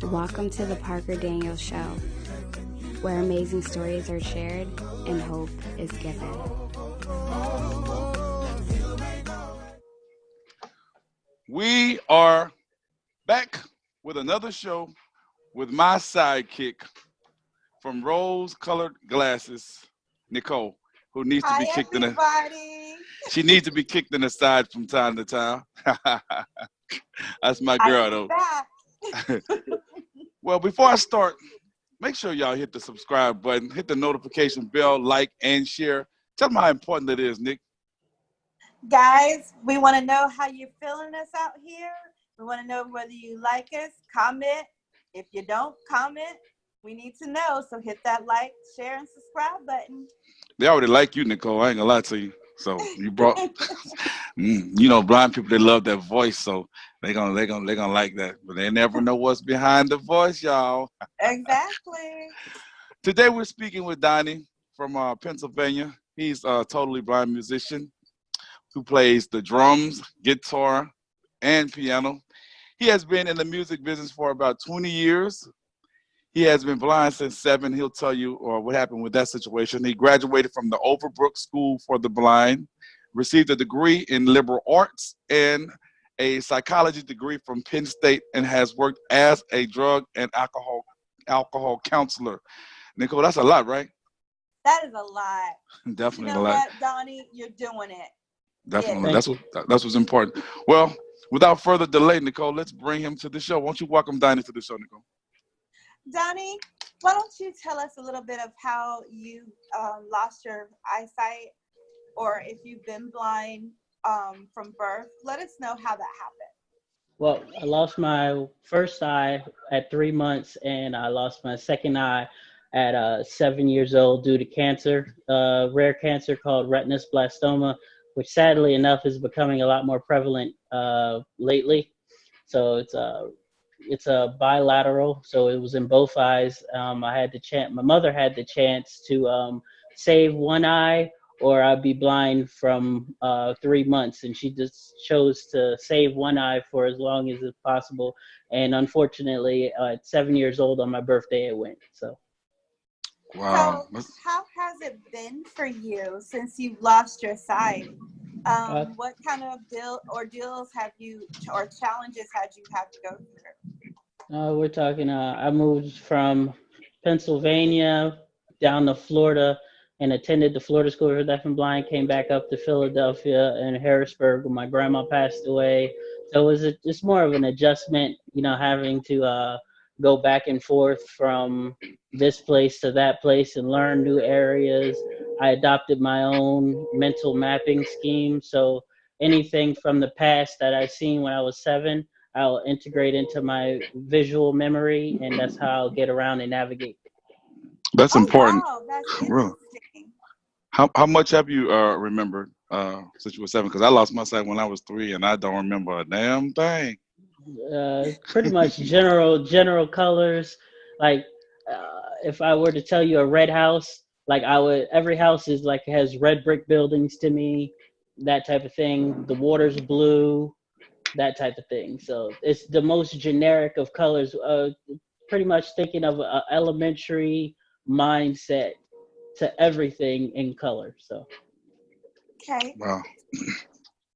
Welcome to the Parker Daniels Show, where amazing stories are shared and hope is given. We are back with another show with my sidekick from rose-colored glasses, Nicole, who needs to be Hi, kicked in the. everybody. She needs to be kicked in the side from time to time. That's my girl, I'm though. back. Well, before I start, make sure y'all hit the subscribe button, hit the notification bell, like, and share. Tell them how important it is, Nick. Guys, we want to know how you're feeling us out here. We want to know whether you like us. Comment. If you don't comment, we need to know. So hit that like, share, and subscribe button. They already like you, Nicole. I ain't gonna lie to you. So you brought, blind people, they love that voice, so they're gonna like that. But they never know what's behind the voice, y'all. Exactly. Today we're speaking with Donnie from Pennsylvania. He's a totally blind musician who plays the drums, guitar, and piano. He has been in the music business for about 20 years. He has been blind since 7. He'll tell you what happened with that situation. He graduated from the Overbrook School for the Blind, received a degree in liberal arts and a psychology degree from Penn State, and has worked as a drug and alcohol counselor. Nicole, that's a lot, right? That is a lot. Definitely You know a lot. what, Donnie? You're doing it. Definitely. That's what's important. Well, without further delay, Nicole, let's bring him to the show. Won't you welcome Donnie to the show, Nicole? Donnie, why don't you tell us a little bit of how you lost your eyesight, or if you've been blind from birth? Let us know how that happened. Well, I lost my first eye at 3 months, and I lost my second eye at 7 years old due to cancer, rare cancer called retinoblastoma, which sadly enough is becoming a lot more prevalent lately. So it's a bilateral, so it was in both eyes. My mother had the chance to save one eye, or I'd be blind from 3 months, and she just chose to save one eye for as long as it's possible. And unfortunately, at 7 years old on my birthday, it went. So. Wow. So how has it been for you since you've lost your sight? What kind of ordeals have you, or challenges had you had to go through? We're talking, I moved from Pennsylvania down to Florida and attended the Florida School for Deaf and Blind, came back up to Philadelphia and Harrisburg when my grandma passed away. So it was just more of an adjustment, having to go back and forth from this place to that place and learn new areas. I adopted my own mental mapping scheme. So anything from the past that I've seen when I was 7, I'll integrate into my visual memory, and that's how I'll get around and navigate. That's important. Wow, that's Really. interesting. How much have you remembered since you were 7? Because I lost my sight when I was 3, and I don't remember a damn thing. Pretty much general colors. Like if I were to tell you a red house, like every house is like has red brick buildings to me, that type of thing. The water's blue, that type of thing. So it's the most generic of colors. Pretty much thinking of an elementary mindset to everything in color. So. Okay. Wow.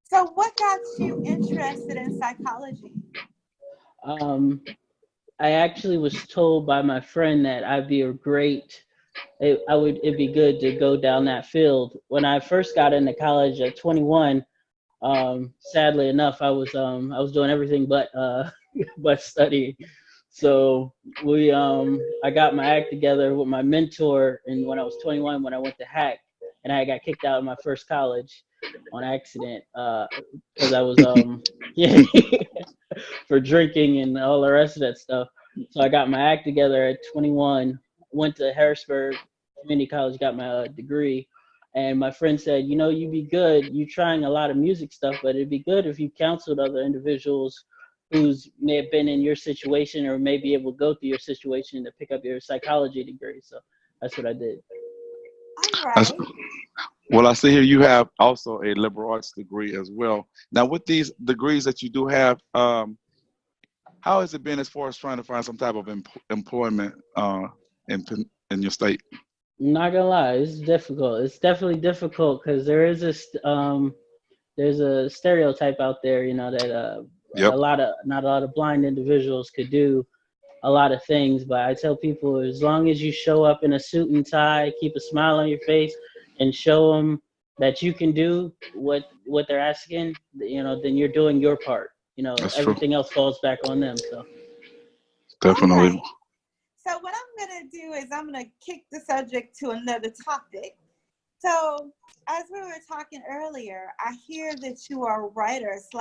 So what got you interested in psychology? I actually was told by my friend that it'd be good to go down that field. When I first got into college at 21, sadly enough, I was doing everything but but studying. So I got my act together with my mentor, and when I was 21, when I went to hack, and I got kicked out of my first college on accident because I was for drinking and all the rest of that stuff. So I got my act together at 21, went to Harrisburg Community College, got my degree. And my friend said, you'd be good. You're trying a lot of music stuff, but it'd be good if you counseled other individuals who's may have been in your situation or may be able to go through your situation to pick up your psychology degree. So that's what I did. All right. Well, I see here you have also a liberal arts degree as well. Now, with these degrees that you do have, How has it been as far as trying to find some type of employment in your state? Not gonna lie, it's difficult. It's definitely difficult because there's a stereotype out there, that Yep. not a lot of blind individuals could do a lot of things. But I tell people, as long as you show up in a suit and tie, keep a smile on your face, and show them that you can do what they're asking, then you're doing your part. That's true. Everything else falls back on them. So Definitely. All right. So what I'm going to do is I'm going to kick the subject to another topic. So as we were talking earlier, I hear that you are a writer /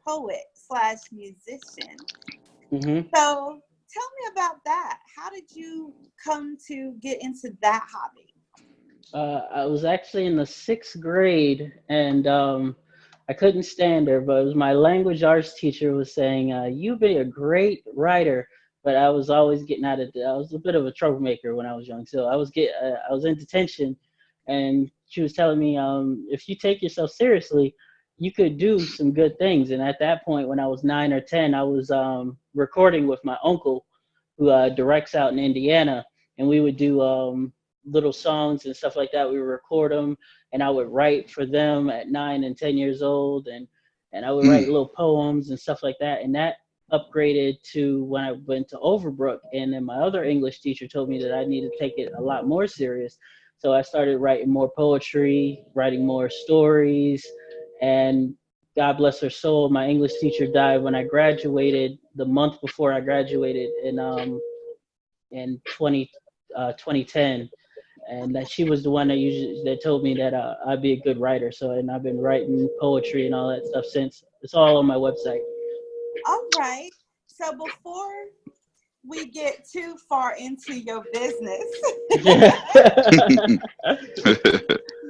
poet / musician. Mm-hmm. So tell me about that. How did you come to get into that hobby? I was actually in the 6th grade, and I couldn't stand her, but it was my language arts teacher was saying, "You'd be a great writer." But I was always getting out of. I was a bit of a troublemaker when I was young, so I was in detention, and she was telling me, if you take yourself seriously, you could do some good things. And at that point, when I was 9 or 10, I was recording with my uncle, who directs out in Indiana, and we would do little songs and stuff like that. We would record them, and I would write for them at 9 and 10 years old, and I would write little poems and stuff like that. And that upgraded to when I went to Overbrook, and then my other English teacher told me that I needed to take it a lot more serious. So I started writing more poetry, writing more stories, and God bless her soul, my English teacher died when I graduated, the month before I graduated in 2010. And that she was the one that told me that I'd be a good writer. So, and I've been writing poetry and all that stuff since. It's all on my website. All right. So before we get too far into your business,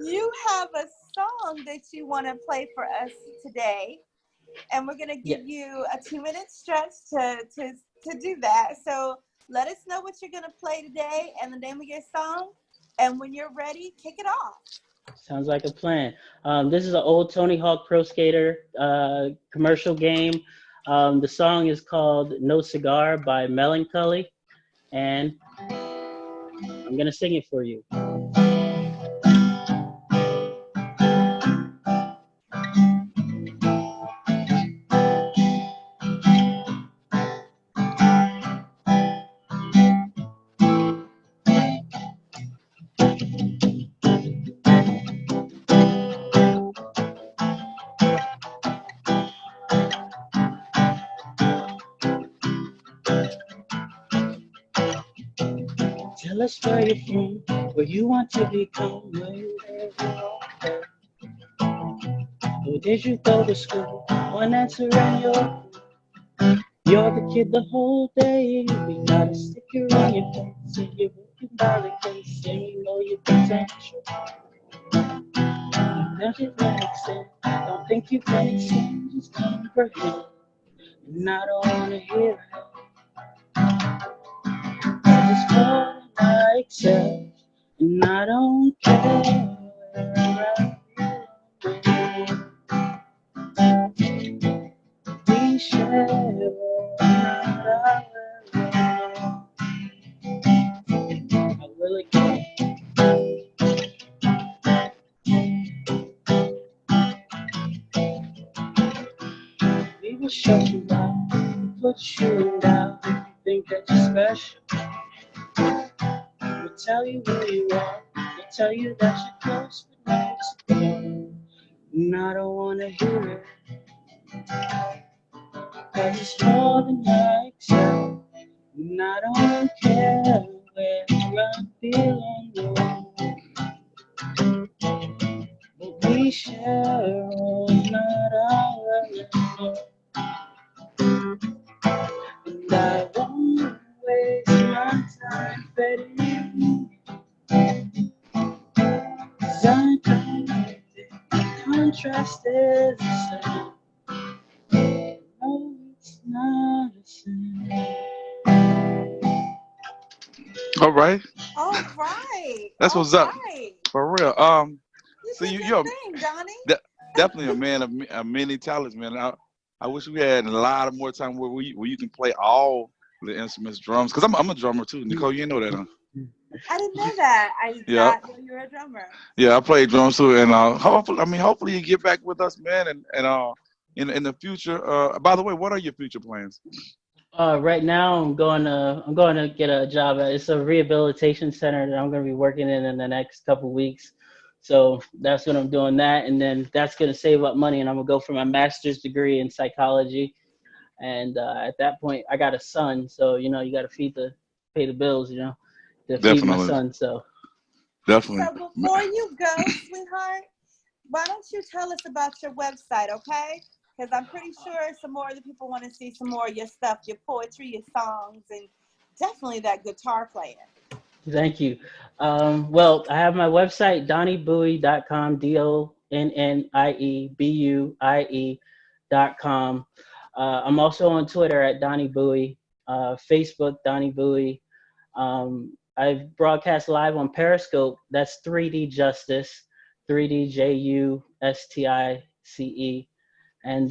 you have a song that you want to play for us today, and we're going to give you a 2-minute stretch to do that. So let us know what you're going to play today and the name of your song, and when you're ready, kick it off. Sounds like a plan. This is an old Tony Hawk Pro Skater commercial game. The song is called No Cigar by Melancholy, and I'm going to sing it for you. Tell us where you're from, where you want to become, where you live. Where did you go to school? One answer and you're the kid the whole day. We got a sticker on your face, and you're working by the case, and you know your potential. Nothing makes sense. Don't think you can extend, just comprehend. And I don't wanna hear it. It's more than I accept, and I don't care where we share not our I really can't. We will shut you down, put you down. Think that you're special. We'll tell you who you are. We'll tell you that you're close, but not together. And I don't wanna hear it. Cause it's more than I accept. And I don't care where I belong. But we share not our love. And I won't waste my time betting you. Cause I'm connected, contrast is the same. No, it's not the same. All right. All right. That's what's up. Right. For real. You So did you're thing, Donnie. definitely a man of many talents, man. I wish we had a lot of more time where you can play all the instruments, drums. Because I'm a drummer too. Nicole, you know that, huh? I didn't know that. I did Yeah. not know you were a drummer. Yeah, I play drums too, and hopefully you get back with us, man, and in the future. By the way, what are your future plans? Right now, I'm going to get a job at. It's a rehabilitation center that I'm going to be working in the next couple weeks. So that's what I'm doing that, and then that's going to save up money, and I'm going to go for my master's degree in psychology. And at that point, I got a son, so you got to pay the bills, to feed my Definitely, son. So definitely. So before you go, sweetheart, why don't you tell us about your website, okay? Because I'm pretty sure some more of the people want to see some more of your stuff, your poetry, your songs, and definitely that guitar playing. thank you. Well, I have my website, donniebuie.com, DonnieBuie.com. I'm also on Twitter at Donnie Buie, Facebook, Donnie Buie. I broadcast live on Parascope. That's 3D Justice, 3D Justice. And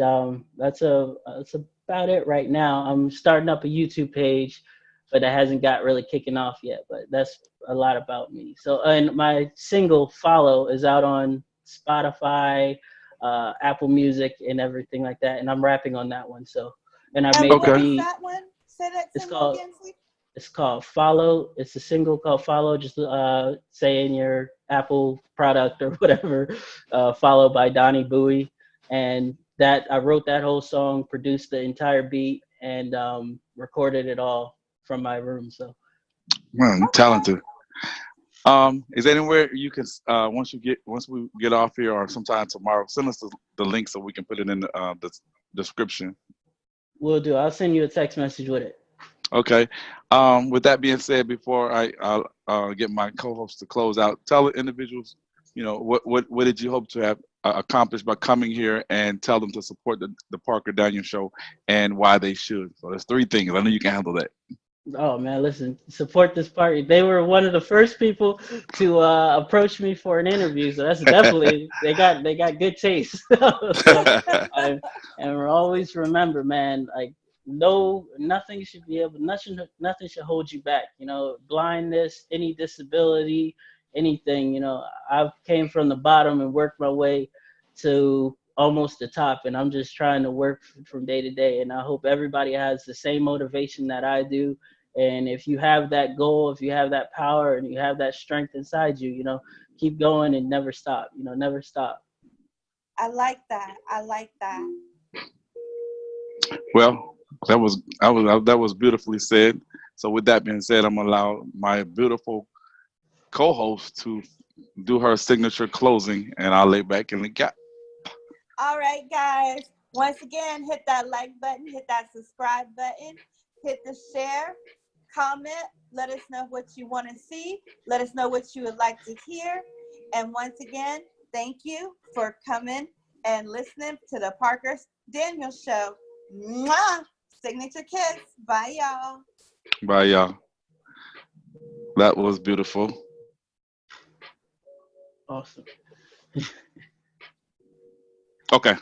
that's about it right now. I'm starting up a YouTube page, but it hasn't got really kicking off yet. But that's a lot about me. So, and my single "Follow" is out on Spotify, Apple Music, and everything like that. And I'm rapping on that one. So, and I made what the is beat. that one? Say that It's single called again, please. It's called Follow. It's a single called Follow. Just say in your Apple product or whatever, Follow by Donnie Buie. And that I wrote that whole song, produced the entire beat, and recorded it all from my room. So, Man, you're talented. Is there anywhere you can once we get off here or sometime tomorrow, send us the link so we can put it in the description. will do. I'll send you a text message with it. Okay. With that being said, before I'll get my co-host to close out, tell the individuals, what did you hope to have accomplished by coming here, and tell them to support the Parker Daniel Show and why they should. So there's 3 things. I know you can handle that. Oh man, listen, support this party. They were one of the first people to approach me for an interview, so that's definitely they got good taste. So, and we'll always remember, man, like nothing should nothing should hold you back. Blindness, any disability, anything. I've came from the bottom and worked my way to almost the top, and I'm just trying to work from day to day. And I hope everybody has the same motivation that I do. And if you have that goal, if you have that power, and you have that strength inside you, keep going and never stop. Never stop. I like that. I like that. Well, that was beautifully said. So with that being said, I'm gonna allow my beautiful co-host to do her signature closing, and I'll lay back in the gap. All right, guys. Once again, hit that like button, hit that subscribe button, hit the share, comment, let us know what you want to see, let us know what you would like to hear. And once again, thank you for coming and listening to the Parker Daniel Show. Mwah! Signature kiss. Bye, y'all. Bye, y'all. That was beautiful. Awesome. Okay.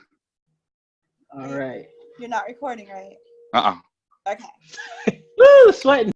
All right. You're not recording, right? Uh-uh. Okay. Woo, sweating.